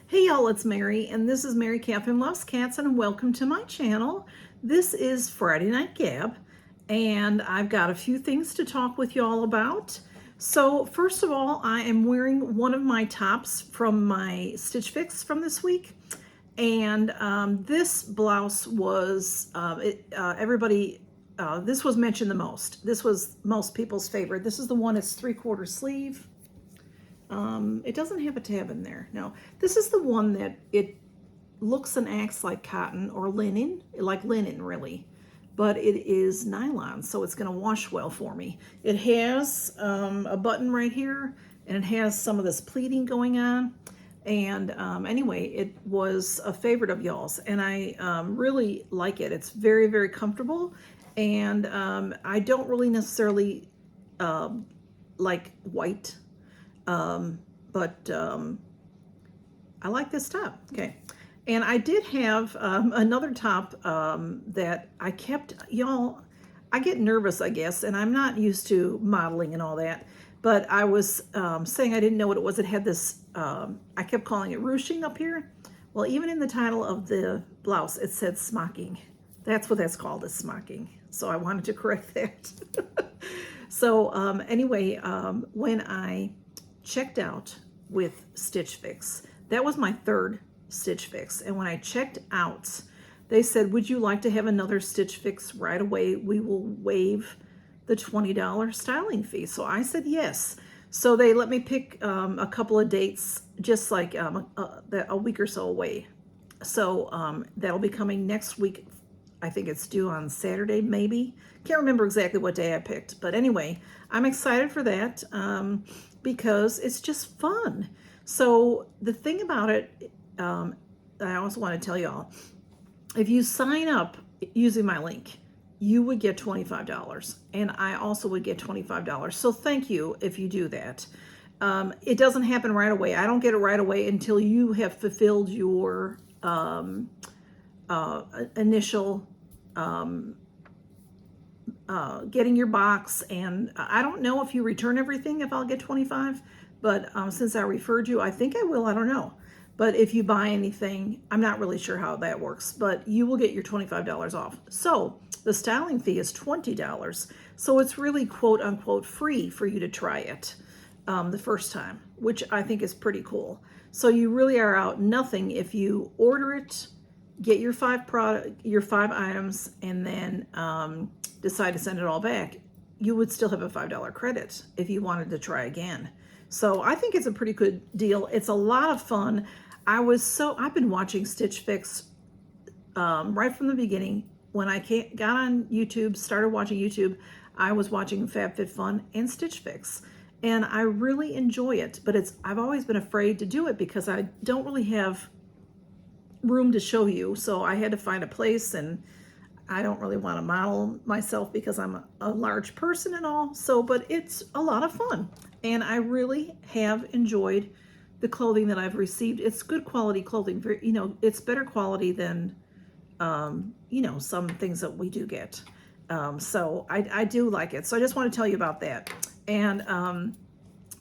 Hey y'all, it's Mary, and this is Mary Catherine Loves Cats, and welcome to my channel. This is Friday Night Gab, and I've got a few things to talk with y'all about. So first of all, I am wearing one of my tops from my Stitch Fix from this week, and this blouse was, this was mentioned the most. This was most people's favorite. This is the one that's 3/4 sleeve. It doesn't have a tab in there. No, this is the one that it looks and acts like cotton or linen, like linen really, but it is nylon, so it's going to wash well for me. It has a button right here, and it has some of this pleating going on. And anyway, it was a favorite of y'all's, and I really like it. It's very, very comfortable, and I don't really necessarily like white. But I like this top. Okay. And I did have another top that I kept, y'all, I get nervous, I guess, and I'm not used to modeling and all that, but I was saying I didn't know what it was. It had this, I kept calling it ruching up here. Well, even in the title of the blouse, it said smocking. That's what that's called, is smocking. So I wanted to correct that. So anyway, when I checked out with Stitch Fix, that was my third Stitch Fix, and when I checked out, they said, would you like to have another Stitch Fix right away? We will waive the $20 styling fee. So I said yes. So they let me pick a couple of dates, just like a week or so away. So that'll be coming next week. I think it's due on Saturday, maybe. Can't remember exactly what day I picked, but anyway, I'm excited for that because it's just fun. So the thing about it, I also want to tell y'all, if you sign up using my link, you would get $25, and I also would get $25. So thank you if you do that. It doesn't happen right away. I don't get it right away until you have fulfilled your initial getting your box, and I don't know if you return everything if I'll get 25, but since I referred you, I think I will. I don't know. But if you buy anything, I'm not really sure how that works, but you will get your $25 off. So the styling fee is $20. So it's really quote unquote free for you to try it the first time, which I think is pretty cool. So you really are out nothing if you order it, get your five items, and then decide to send it all back. You would still have a $5 credit if you wanted to try again. So I think it's a pretty good deal. It's a lot of fun. I've been watching Stitch Fix right from the beginning. When I got on YouTube, started watching YouTube, I was watching Fab Fit Fun and Stitch Fix. And I really enjoy it, but I've always been afraid to do it because I don't really have room to show you. So I had to find a place, and I don't really want to model myself because I'm a large person and all. So, but it's a lot of fun, and I really have enjoyed the clothing that I've received. It's good quality clothing. You know, it's better quality than, you know, some things that we do get. So I do like it. So I just want to tell you about that. And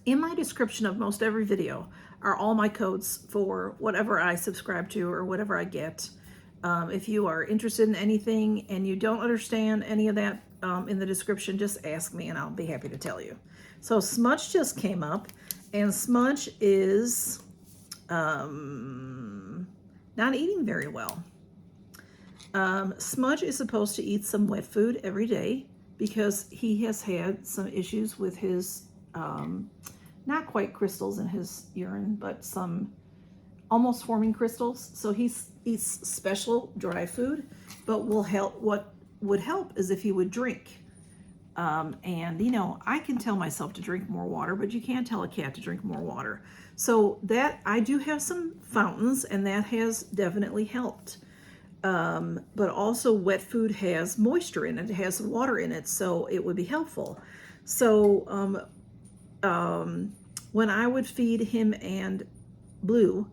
in my description of most every video are all my codes for whatever I subscribe to or whatever I get. If you are interested in anything and you don't understand any of that in the description, just ask me and I'll be happy to tell you. So Smudge just came up, and Smudge is not eating very well. Smudge is supposed to eat some wet food every day because he has had some issues with his, not quite crystals in his urine, but some almost forming crystals. So he eats special dry food, but what would help is if he would drink. And you know, I can tell myself to drink more water, but you can't tell a cat to drink more water. So that, I do have some fountains, and that has definitely helped. But also wet food has moisture in it. It has water in it, so it would be helpful. So when I would feed him and Blue,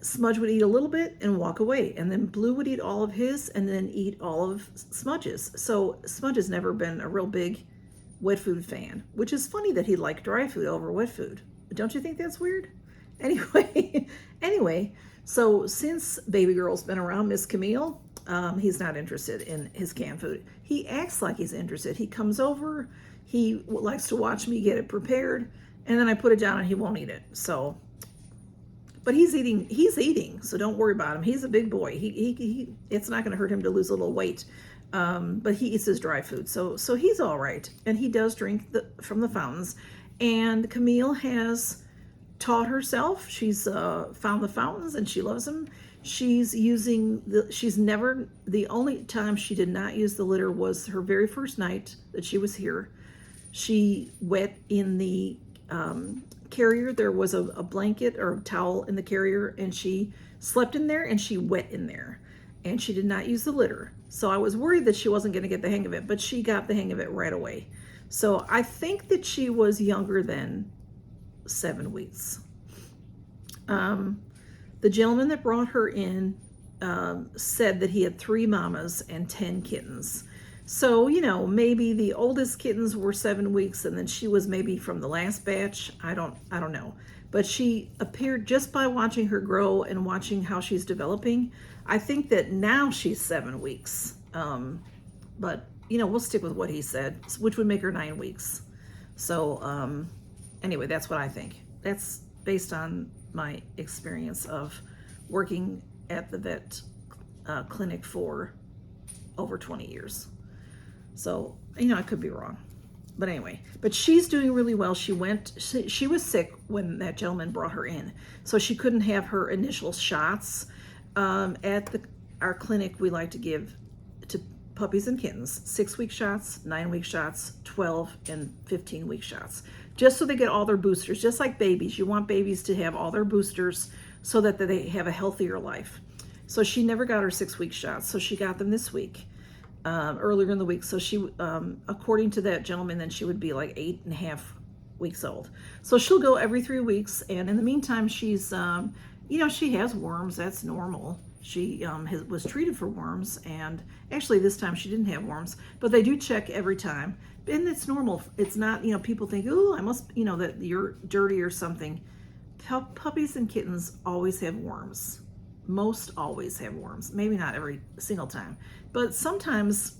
Smudge would eat a little bit and walk away, and then Blue would eat all of his and then eat all of Smudge's. So Smudge has never been a real big wet food fan, which is funny that he liked dry food over wet food. Don't you think that's weird? Anyway, Anyway, so since baby girl's been around Miss Camille, he's not interested in his canned food. He acts like he's interested. He comes over, he likes to watch me get it prepared, and then I put it down and he won't eat it. So, but he's eating, so don't worry about him. He's a big boy. It's not going to hurt him to lose a little weight. But he eats his dry food, so he's all right, and he does drink from the fountains. And Camille has taught herself. She's found the fountains and she loves them. She's using the only time she did not use the litter was her very first night that she was here. She wet in the carrier. There was a blanket or a towel in the carrier, and she slept in there and she wet in there, and she did not use the litter. So I was worried that she wasn't going to get the hang of it, but she got the hang of it right away. So I think that she was younger than 7 weeks. The gentleman that brought her in said that he had 3 mamas and 10 kittens. So, you know, maybe the oldest kittens were 7 weeks, and then she was maybe from the last batch. I don't know. But she appeared, just by watching her grow and watching how she's developing, I think that now she's 7 weeks. But, you know, we'll stick with what he said, which would make her 9 weeks. So, anyway, that's what I think. That's based on my experience of working at the vet clinic for over 20 years. So, you know, I could be wrong. But anyway, but she's doing really well. She was sick when that gentleman brought her in, so she couldn't have her initial shots. At our clinic, we like to give to puppies and kittens 6-week shots, 9-week shots, 12 and 15-week shots, just so they get all their boosters. Just like babies, you want babies to have all their boosters so that they have a healthier life. So she never got her 6-week shots, so she got them this week. Earlier in the week. So she, according to that gentleman, then she would be like 8.5 weeks old. So she'll go every 3 weeks. And in the meantime, she's, you know, she has worms. That's normal. She was treated for worms. And actually this time she didn't have worms, but they do check every time. And it's normal. It's not, you know, people think, oh, I must, you know, that you're dirty or something. Puppies and kittens always have worms. Most always have worms. Maybe not every single time, but sometimes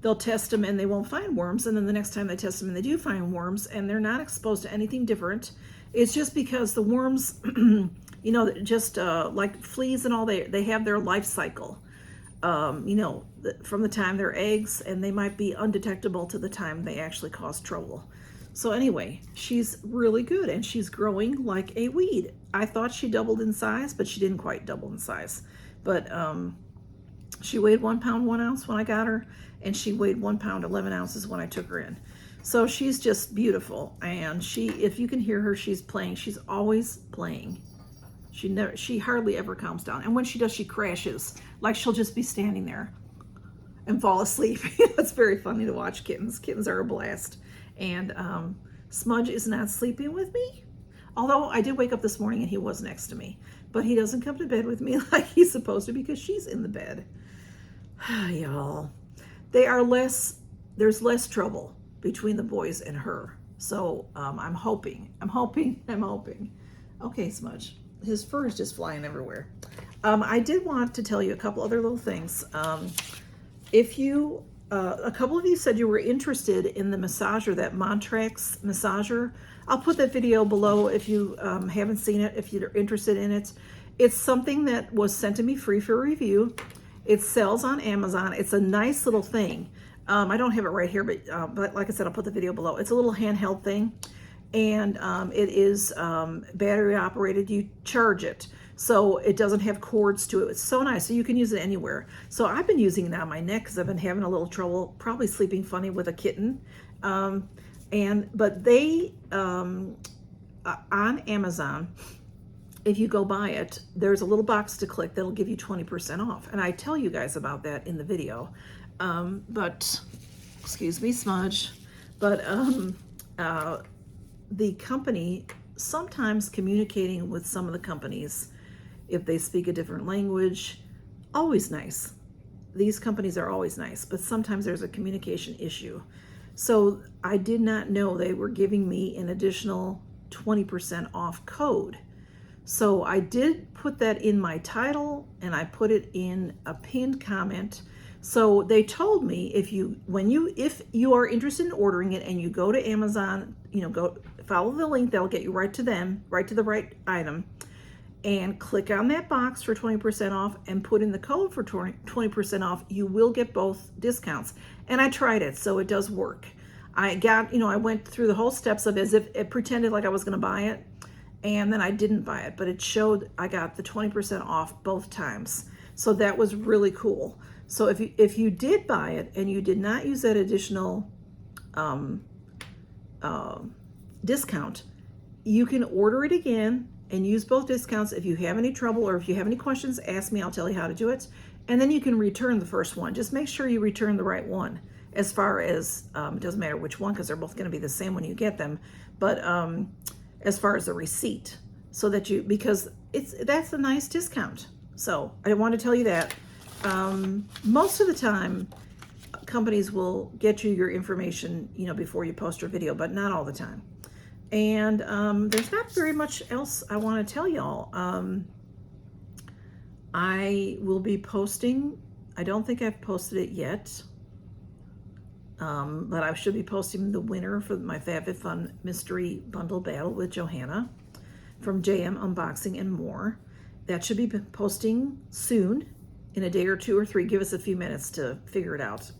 they'll test them and they won't find worms, and then the next time they test them and they do find worms, and they're not exposed to anything different. It's just because the worms, you know, just like fleas and all, they have their life cycle. You know, from the time they're eggs, and they might be undetectable to the time they actually cause trouble. So anyway, she's really good, and she's growing like a weed. I thought she doubled in size, but she didn't quite double in size. But she weighed 1 pound 1 ounce when I got her, and she weighed 1 pound 11 ounces when I took her in. So she's just beautiful, and if you can hear her, she's playing. She's always playing. She hardly ever calms down, and when she does, she crashes. Like she'll just be standing there and fall asleep. It's very funny to watch kittens. Kittens are a blast. And Smudge is not sleeping with me. Although I did wake up this morning and he was next to me. But he doesn't come to bed with me like he's supposed to because she's in the bed. Y'all. There's less trouble between the boys and her. So I'm hoping. Okay, Smudge. His fur is just flying everywhere. I did want to tell you a couple other little things. A couple of you said you were interested in the massager, that Mountrax massager. I'll put that video below if you haven't seen it, if you're interested in it. It's something that was sent to me free for review. It sells on Amazon. It's a nice little thing. I don't have it right here, but like I said, I'll put the video below. It's a little handheld thing, and it is battery operated. You charge it. So it doesn't have cords to it. It's so nice. So you can use it anywhere. So I've been using it on my neck because I've been having a little trouble, probably sleeping funny with a kitten. But they, on Amazon, if you go buy it, there's a little box to click that'll give you 20% off. And I tell you guys about that in the video. But, excuse me, Smudge. But the company, sometimes communicating with some of the companies, if they speak a different language, always nice. These companies are always nice, but sometimes there's a communication issue. So I did not know they were giving me an additional 20% off code. So I did put that in my title, and I put it in a pinned comment. So they told me if you are interested in ordering it and you go to Amazon, go follow the link, that'll get you right to them, right to the right item, and click on that box for 20% off and put in the code for 20% off, you will get both discounts. And I tried it, so it does work. I went through the whole steps of it as if it pretended like I was going to buy it, and then I didn't buy it, but it showed I got the 20% off both times. So that was really cool. So if you did buy it and you did not use that additional discount, you can order it again and use both discounts. If you have any trouble or if you have any questions, ask me, I'll tell you how to do it. And then you can return the first one. Just make sure you return the right one. As far as, it doesn't matter which one, because they're both going to be the same when you get them. But as far as the receipt, so that because that's a nice discount. So I want to tell you that. Most of the time, companies will get you your information, before you post your video, but not all the time. And there's not very much else I want to tell y'all. I will be posting, I don't think I've posted it yet, but I should be posting the winner for my Fab Fit Fun Mystery Bundle Battle with Johanna from JM Unboxing and More. That should be posting soon, in a day or 2 or 3. Give us a few minutes to figure it out.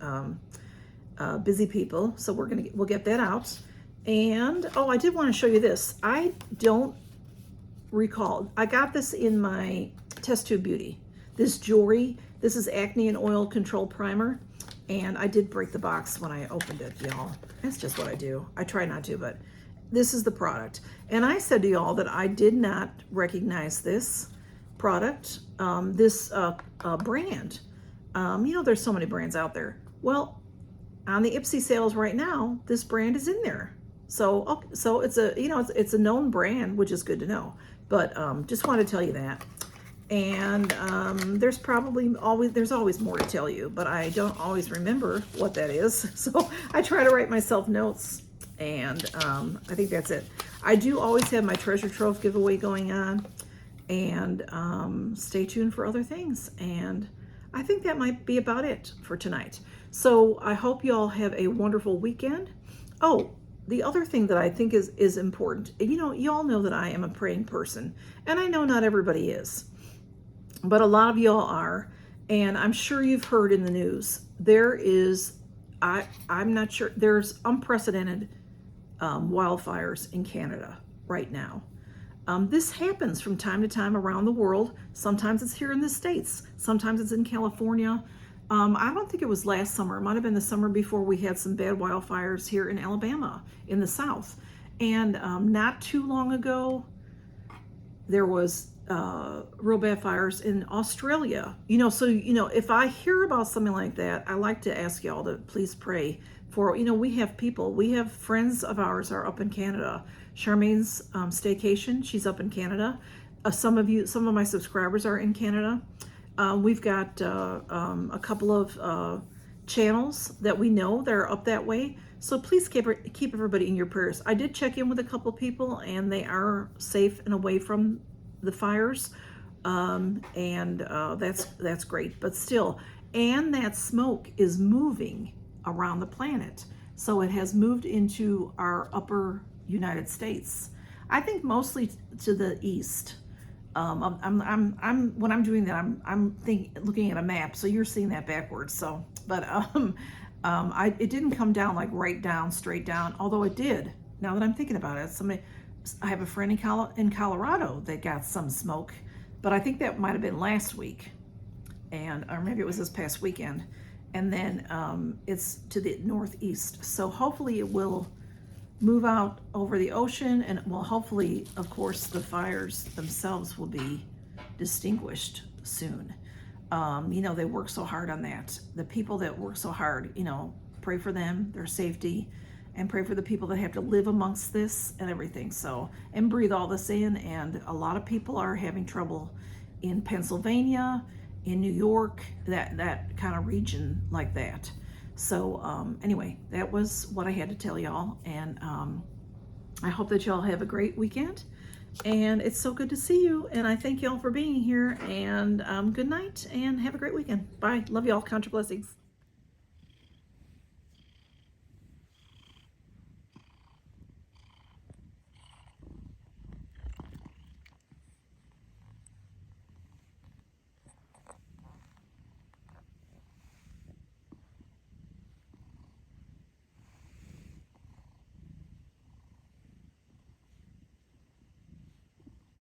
Busy people, so we'll get that out. And I did want to show you this. I don't recall, I got this in my Test Tube Beauty. This jewelry, this is Acne and Oil Control Primer, and I did break the box when I opened it, y'all. That's just what I do. I try not to, but this is the product. And I said to y'all that I did not recognize this product, this brand. There's so many brands out there. Well, on the Ipsy sales right now, this brand is in there. So it's a known brand, which is good to know. But just want to tell you that. And there's always more to tell you, but I don't always remember what that is. So I try to write myself notes, and I think that's it. I do always have my treasure trove giveaway going on, and stay tuned for other things. And I think that might be about it for tonight. So I hope you all have a wonderful weekend. Oh, the other thing that I think is important, you all know that I am a praying person, and I know not everybody is, but a lot of y'all are, and I'm sure you've heard in the news, I'm not sure, there's unprecedented wildfires in Canada right now. This happens from time to time around the world. Sometimes it's here in the States, sometimes it's in California. I don't think it was last summer. It might have been the summer before we had some bad wildfires here in Alabama, in the South. And not too long ago, there was real bad fires in Australia. If I hear about something like that, I like to ask y'all to please pray for, we have friends of ours are up in Canada. Charmaine's staycation, she's up in Canada. Some of my subscribers are in Canada. We've got a couple of channels that we know that are up that way. So please keep everybody in your prayers. I did check in with a couple people, and they are safe and away from the fires. That's great. But still, and that smoke is moving around the planet. So it has moved into our upper United States. I think mostly to the east. When I'm doing that, I'm looking at a map, so you're seeing that backwards. So, but it didn't come down like right down, straight down. Although it did. Now that I'm thinking about it, I have a friend in Colorado that got some smoke, but I think that might have been last week, or maybe it was this past weekend. And then it's to the northeast. So hopefully it will move out over the ocean, and hopefully, of course, the fires themselves will be distinguished soon. They work so hard on that. The people that work so hard, pray for them, their safety, and pray for the people that have to live amongst this and everything. So, and breathe all this in. And a lot of people are having trouble in Pennsylvania, in New York, that kind of region like that. So anyway, that was what I had to tell y'all, and I hope that y'all have a great weekend, And it's so good to see you. And I thank y'all for being here. And good night and have a great weekend. Bye. Love y'all. Count your blessings.